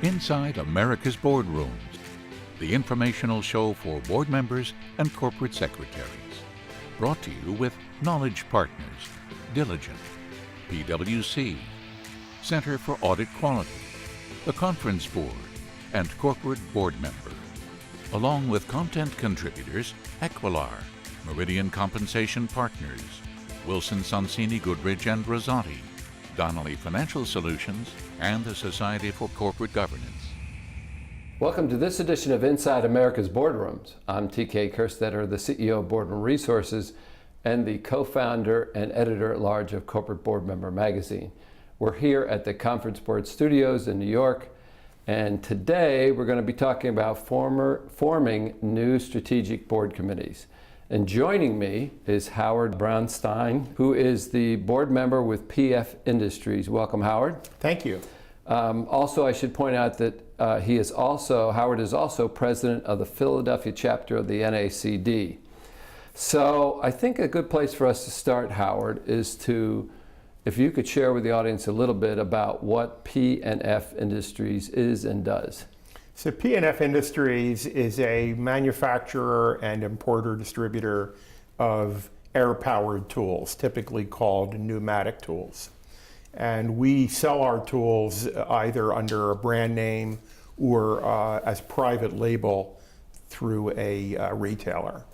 Inside America's Boardrooms, the informational show for board members and corporate secretaries. Brought to you with Knowledge Partners, Diligent, PwC, Center for Audit Quality, the Conference Board, and Corporate Board Member. Along with content contributors Equilar, Meridian Compensation Partners, Wilson Sonsini Goodrich and Rosati, Donnelly Financial Solutions, and the Society for Corporate Governance. Welcome to this edition of Inside America's Boardrooms. I'm TK Kerstetter, the CEO of Boardroom Resources and the co-founder and editor-at-large of Corporate Board Member magazine. We're here at the Conference Board Studios in New York, and today we're going to be talking about forming new strategic board committees. And joining me is Howard Brownstein, who is the board member with P&F Industries. Welcome, Howard. Thank you. Also, I should point out that Howard is also president of the Philadelphia chapter of the NACD. So I think a good place for us to start, Howard, is if you could share with the audience a little bit about what P&F Industries is and does. So P&F Industries is a manufacturer and importer distributor of air-powered tools, typically called pneumatic tools. And we sell our tools either under a brand name or as private label through a retailer.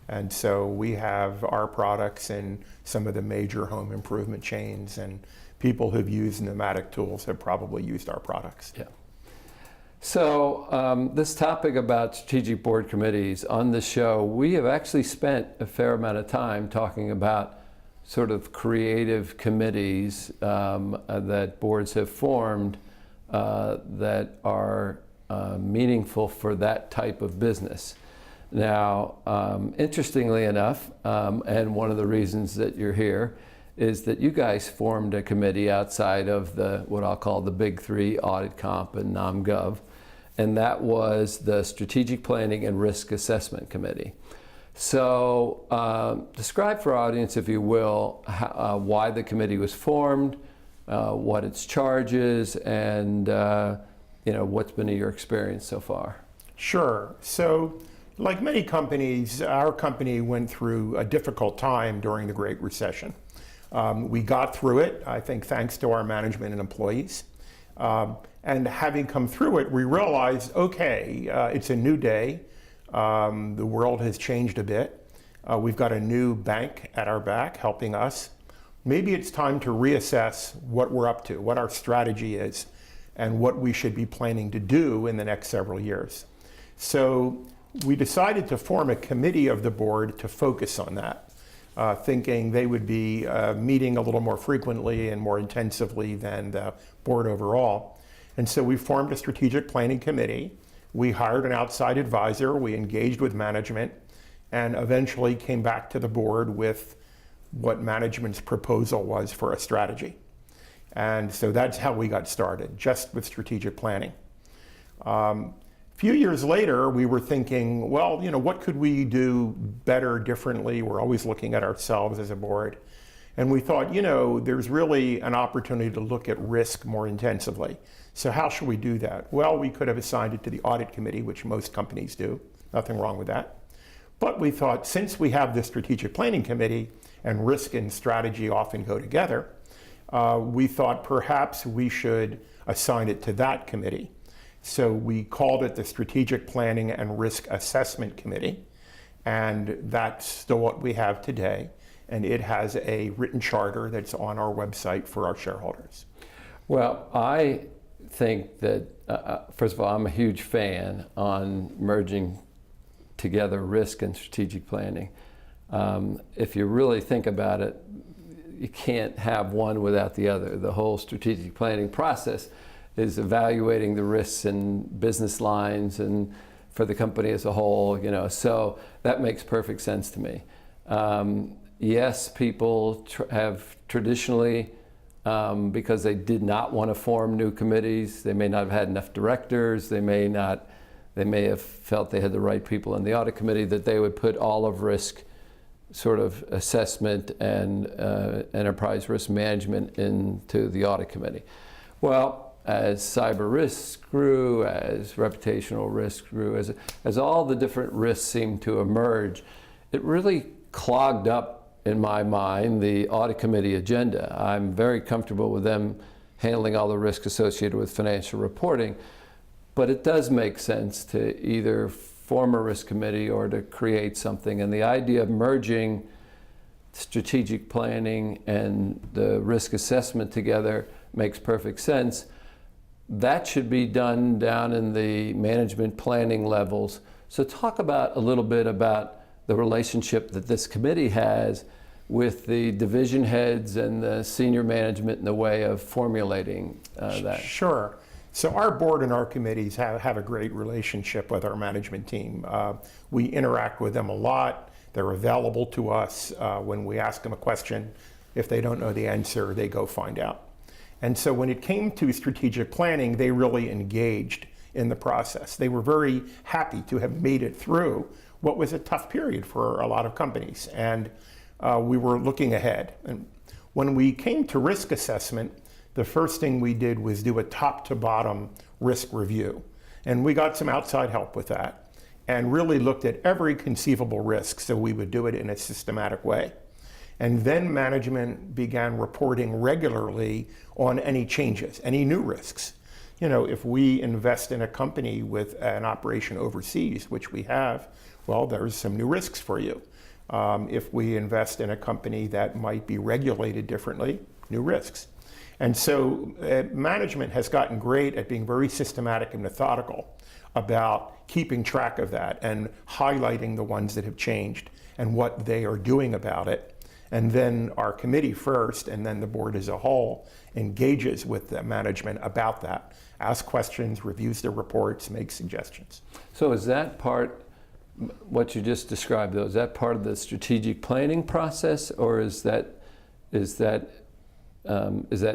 And so we have our products in some of the major home improvement chains, and people who've used pneumatic tools have probably used our products. Yeah. So this topic about strategic board committees on the show, we have actually spent a fair amount of time talking about sort of creative committees that boards have formed that are meaningful for that type of business. Now, interestingly enough, and one of the reasons that you're here, is that you guys formed a committee outside of what I'll call the big three, Audit, Comp, and Nom/Gov, and that was the Strategic Planning and Risk Assessment Committee. So describe for our audience, if you will, why the committee was formed, what its charge is, and what's been your experience so far. Sure. So like many companies, our company went through a difficult time during the Great Recession. We got through it, I think, thanks to our management and employees. And having come through it, we realized, okay, it's a new day. The world has changed a bit. We've got a new bank at our back helping us. Maybe it's time to reassess what we're up to, what our strategy is, and what we should be planning to do in the next several years. So we decided to form a committee of the board to focus on that, thinking they would be meeting a little more frequently and more intensively than the board overall. And so we formed a strategic planning committee. We hired an outside advisor, we engaged with management, and eventually came back to the board with what management's proposal was for a strategy. And so that's how we got started, just with strategic planning. A few years later, we were thinking, well, what could we do better, differently? We're always looking at ourselves as a board. And we thought, there's really an opportunity to look at risk more intensively. So how should we do that? Well, we could have assigned it to the audit committee, which most companies do. Nothing wrong with that. But we thought, since we have the strategic planning committee and risk and strategy often go together, we thought perhaps we should assign it to that committee. So we called it the Strategic Planning and Risk Assessment Committee, and that's still what we have today. And it has a written charter that's on our website for our shareholders. Well, I think that, first of all, I'm a huge fan on merging together risk and strategic planning. If you really think about it, you can't have one without the other. The whole strategic planning process is evaluating the risks in business lines and for the company as a whole, so that makes perfect sense to me. Yes, people have traditionally, because they did not want to form new committees, they may not have had enough directors, they may have felt they had the right people in the audit committee, that they would put all of risk sort of assessment and enterprise risk management into the audit committee. Well, as cyber risks grew, as reputational risks grew, as all the different risks seemed to emerge, it really clogged up, in my mind, the audit committee agenda. I'm very comfortable with them handling all the risk associated with financial reporting, but it does make sense to either form a risk committee or to create something. And the idea of merging strategic planning and the risk assessment together makes perfect sense. That should be done down in the management planning levels. So talk about a little bit about the relationship that this committee has with the division heads and the senior management in the way of formulating that. Sure. So our board and our committees have a great relationship with our management team. We interact with them a lot. They're available to us when we ask them a question. If they don't know the answer, they go find out. And so when it came to strategic planning, they really engaged in the process. They were very happy to have made it through what was a tough period for a lot of companies. And we were looking ahead. And when we came to risk assessment, the first thing we did was do a top to bottom risk review. And we got some outside help with that and really looked at every conceivable risk so we would do it in a systematic way. And then management began reporting regularly on any changes, any new risks. You know, if we invest in a company with an operation overseas, which we have, well, there's some new risks for you. If we invest in a company that might be regulated differently, new risks. And so management has gotten great at being very systematic and methodical about keeping track of that and highlighting the ones that have changed and what they are doing about it. And then our committee first, and then the board as a whole, engages with the management about that, asks questions, reviews the reports, makes suggestions. So is that part, what you just described though, is that part of the strategic planning process, or is that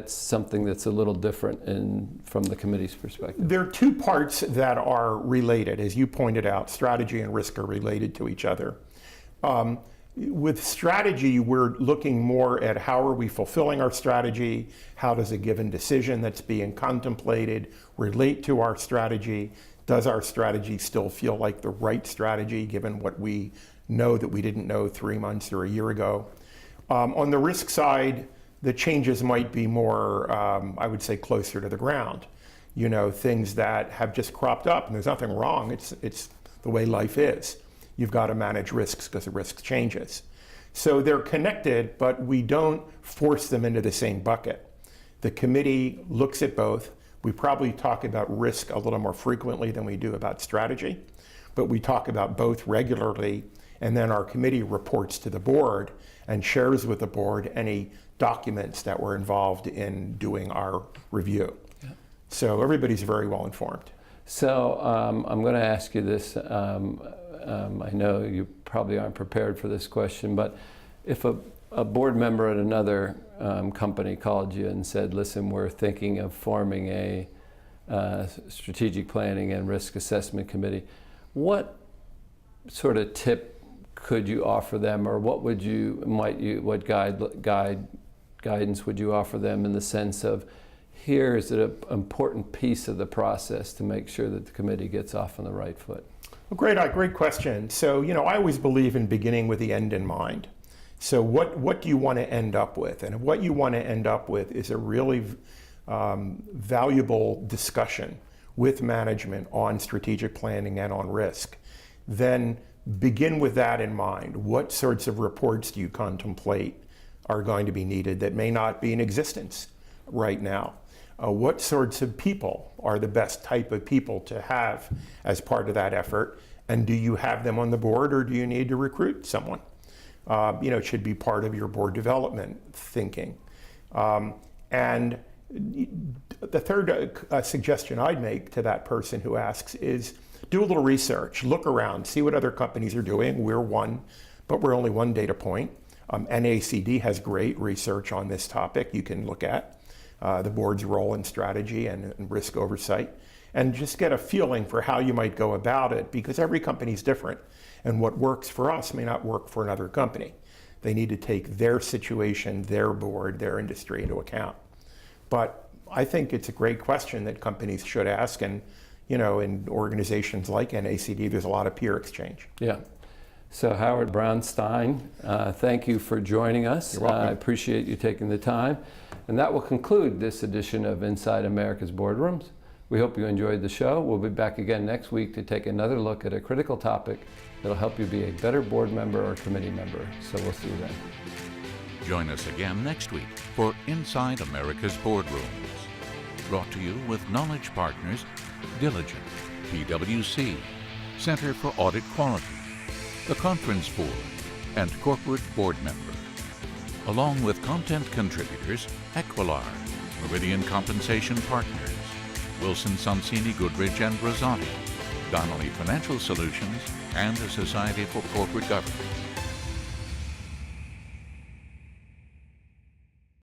something that's a little different from the committee's perspective? There are two parts that are related. As you pointed out, strategy and risk are related to each other. With strategy, we're looking more at how are we fulfilling our strategy, how does a given decision that's being contemplated relate to our strategy, does our strategy still feel like the right strategy given what we know that we didn't know 3 months or a year ago. On the risk side, the changes might be more, I would say, closer to the ground. You know, things that have just cropped up, and there's nothing wrong, it's the way life is. You've got to manage risks because the risk changes. So they're connected, but we don't force them into the same bucket. The committee looks at both. We probably talk about risk a little more frequently than we do about strategy, but we talk about both regularly, and then our committee reports to the board and shares with the board any documents that were involved in doing our review. Yeah. So everybody's very well informed. So I'm going to ask you this. I know you probably aren't prepared for this question, but if a board member at another company called you and said, listen, we're thinking of forming a strategic planning and risk assessment committee, what sort of tip could you offer them, or what guidance would you offer them in the sense of, here's an important piece of the process to make sure that the committee gets off on the right foot? Well, great question. So, you know, I always believe in beginning with the end in mind. So what do you want to end up with? And what you want to end up with is a really valuable discussion with management on strategic planning and on risk. Then begin with that in mind. What sorts of reports do you contemplate are going to be needed that may not be in existence right now? What sorts of people are the best type of people to have as part of that effort? And do you have them on the board, or do you need to recruit someone? You know, it should be part of your board development thinking. And the third suggestion I'd make to that person who asks is do a little research, look around, see what other companies are doing. We're one, but we're only one data point. NACD has great research on this topic you can look at. The board's role in strategy and risk oversight, and just get a feeling for how you might go about it, because every company is different, and what works for us may not work for another company. They need to take their situation, their board, their industry into account. But I think it's a great question that companies should ask, and in organizations like NACD, there's a lot of peer exchange. Yeah. So Howard Brownstein, thank you for joining us. You're welcome. I appreciate you taking the time. And that will conclude this edition of Inside America's Boardrooms. We hope you enjoyed the show. We'll be back again next week to take another look at a critical topic that'll help you be a better board member or committee member. So we'll see you then. Join us again next week for Inside America's Boardrooms. Brought to you with knowledge partners Diligent, PwC, Center for Audit Quality, the Conference Board, and Corporate Board Member. Along with content contributors Equilar, Meridian Compensation Partners, Wilson Sonsini Goodrich and Brazotti, Donnelly Financial Solutions, and the Society for Corporate Governance.